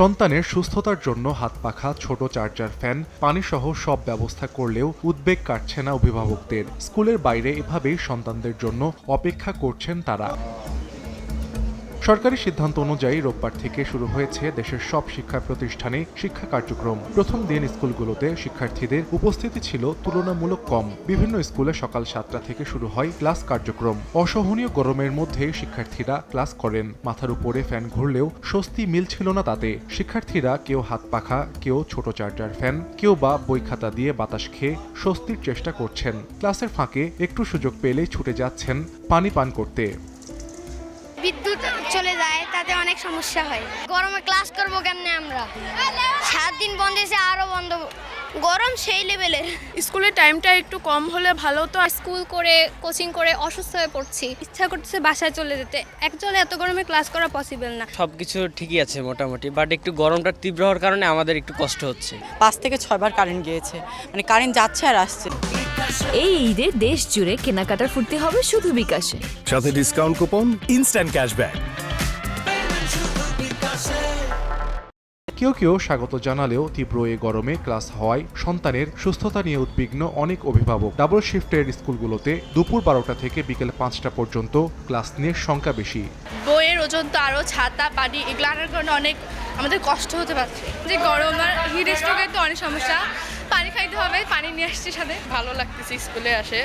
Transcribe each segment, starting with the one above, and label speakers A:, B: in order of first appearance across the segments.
A: সন্তানের সুস্থতার জন্য হাত পাখা, ছোট চার্জার ফ্যান, পানিসহ সব ব্যবস্থা করলেও উদ্বেগ কাটছে না অভিভাবকদের। স্কুলের বাইরে এভাবেই সন্তানদের জন্য অপেক্ষা করছেন তারা। সরকারি সিদ্ধান্ত অনুযায়ী রোববার থেকে শুরু হয়েছে দেশের সব শিক্ষা প্রতিষ্ঠানে শিক্ষা কার্যক্রম। প্রথম দিন স্কুলগুলোতে শিক্ষার্থীদের উপস্থিতি ছিল তুলনামূলক কম। বিভিন্ন স্কুলে সকাল 7টা থেকে শুরু হয় ক্লাস কার্যক্রম। অসহনীয় গরমের মধ্যে শিক্ষার্থীরা ক্লাস করেন। মাথার উপরে ফ্যান ঘুরলেও স্বস্তি মিলছিল না তাতে। শিক্ষার্থীরা কেউ হাত পাখা, কেউ ছোট চার্জার ফ্যান, কেউ বা বই খাতা দিয়ে বাতাস খেয়ে স্বস্তির চেষ্টা করছেন। ক্লাসের ফাঁকে একটু সুযোগ পেলেই ছুটে যাচ্ছেন পানি পান করতে।
B: বিদ্যুৎ চলে যায়, তাতে অনেক সমস্যা হয়। গরমে ক্লাস করবো কেমনে আমরা? 7 দিন বন্ধ হয়েছে, আরো বন্ধ। গরম সেই লেভেলের।
C: স্কুলের টাইমটা একটু কম হলে ভালো তো।
D: স্কুল করে কোচিং করে অসুস্থ হয়ে পড়ছি, ইচ্ছা করতেছে বাসায় চলে যেতে। একচুয়ালি এত গরমে ক্লাস করা পসিবল না।
E: সবকিছু ঠিকই আছে মোটামুটি, বাট একটু গরমটা তীব্র হওয়ার কারণে আমাদের একটু কষ্ট হচ্ছে।
F: 5 থেকে 6 বার কারেন্ট গিয়েছে, মানে কারেন্ট যাচ্ছে আর আসছে।
G: এই ঈদে দেশ জুড়ে কেনাকাটার ফুর্তি হবে শুধু বিকাশে,
H: সাথে ডিসকাউন্ট কুপন, ইনস্ট্যান্ট ক্যাশব্যাক।
A: কেউ কেউ স্বাগত জানালেও তীব্র এ গরমে ক্লাস হওয়ায় সন্তানের সুস্থতা নিয়ে উদ্বিগ্ন অনেক অভিভাবক। ডাবল শিফটের স্কুলগুলোতে দুপুর 12টা থেকে বিকেল 5টা পর্যন্ত ক্লাস নিয়ে সংখ্যা বেশি।
C: বইয়ের ওজন তো আরো, ছাতা পানি এগুলো আনার কারণে অনেক আমাদের কষ্ট হতে পারছে। যে গরম আর হিট স্ট্রোকের তো অনেক সমস্যা। পানি খাইতে হবে, পানি নিয়ে আসছি সাথে। ভালো লাগতেছে স্কুলে আসে,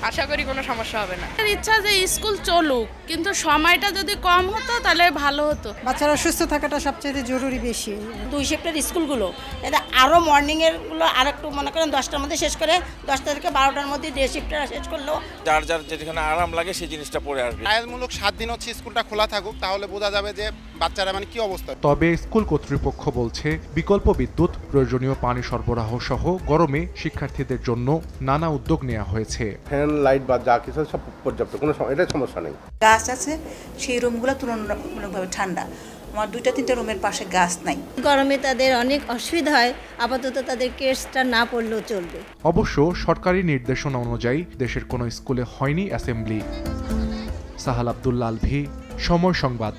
C: আশা করি কোনো সমস্যা হবে না। ইচ্ছা যে স্কুল চলুক, কিন্তু সময়টা যদি কম হতো তাহলে ভালো হতো।
I: বাচ্চারা সুস্থ থাকাটা সবচেয়ে জরুরি বেশি।
J: 2 শিফটের স্কুলগুলো এটা আরও মর্নিংয়ের গুলো আর একটু মনে করেন 10টার মধ্যে শেষ করে 10টা থেকে 12টার মধ্যে 2 শিফটটা শেষ করলেও
K: যার যেখানে আরাম লাগে সেই জিনিসটা পড়ে আসবে।
L: আয়াতমূলক 7 দিন হচ্ছে স্কুলটা খোলা থাকুক, তাহলে বোঝা যাবে যে বাচ্চারা মানে কি অবস্থা।
A: তবে স্কুল কর্তৃপক্ষ বলছে বিকল্প বিদ্যুৎ, প্রয়োজনীয় পানি সরবরাহ সহ গরমে শিক্ষার্থীদের জন্য নানা উদ্যোগ নেওয়া হয়েছে।
M: ফ্যান, লাইট বা যা কিছু সব পর্যাপ্ত, কোনো এটা সমস্যা নেই।
F: গাছ আছে, সেই রুমগুলো তুলনামূলকভাবে ঠান্ডা। আমার 2-3টা রুমের পাশে গাছ নাই।
B: গরমে তাদের অনেক অসুবিধা হয়, আপাতত তাদের কেসটা না পড়লেও চলবে।
A: অবশ্য সরকারি নির্দেশনা অনুযায়ী দেশের কোনো স্কুলে হয়নি অ্যাসেম্বলি। সাহাল আব্দুল্লাহ আলভি, সময় সংবাদ।